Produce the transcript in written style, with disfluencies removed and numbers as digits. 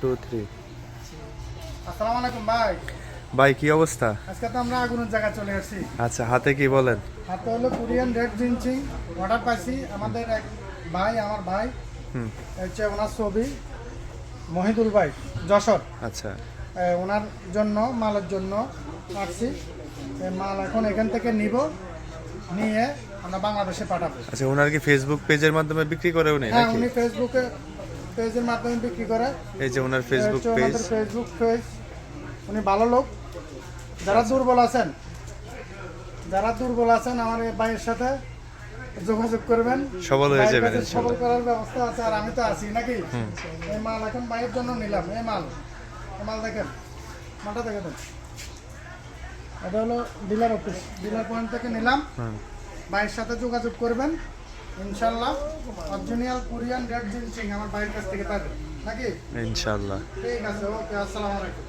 2 3 আসসালামু আলাইকুম ভাই। ভাই কি অবস্থা? আজকে তো আমরা আগুনের জায়গায় চলে আসছি। আচ্ছা, হাতে কি বলেন? হাতে হলো কোরিয়ান রেড জিনচিং অর্ডার পাইছি। আমাদের এক ভাই, আমার ভাই হচ্ছে ওনার ছবি মহিদুল ভাই, যশোর। আচ্ছা ওনার জন্য, মালের জন্য আসছি। মাল এখন এখান থেকে নিয়ে আমরা বাংলাদেশে পাঠাবো। আচ্ছা, ওনার কি ফেসবুক পেজের মাধ্যমে বিক্রি করে উনি হ্যাঁ, নাকি? উনি ফেসবুকে পেজের মাধ্যমে বিক্রি করে। এই যে ওনার ফেসবুক হচ্ছে পেজ। ওনাদের ফেসবুক পেজ। উনি ভালো লোক। যারা দুর্বল আছেন আমার এই ভাইয়ের সাথে যোগাযোগ করবেন। সবল হয়ে যাবেন ভাইয়ের কাছে সবল ইনশাআল্লাহ। করার ব্যবস্থা আছে, আর আমি তো আছি নাকি। এই মাল এখন ভাইয়ের জন্য নিলাম। এই মাল দেখেন, মালটা দেখে দেন। এটা হলো ডিলার অফিস, ডিলার পয়েন্ট থেকে নিলাম। ভাইয়ের সাথে যোগাযোগ করবেন ইনশাল্লাহ। অরিজিনাল কোরিয়ান রেড জিনচিং আমার ভাইয়ের কাছ থেকে পাবেন নাকি। ইনশাআল্লাহ। ঠিক আছে, ওকে, আসসালামু আলাইকুম।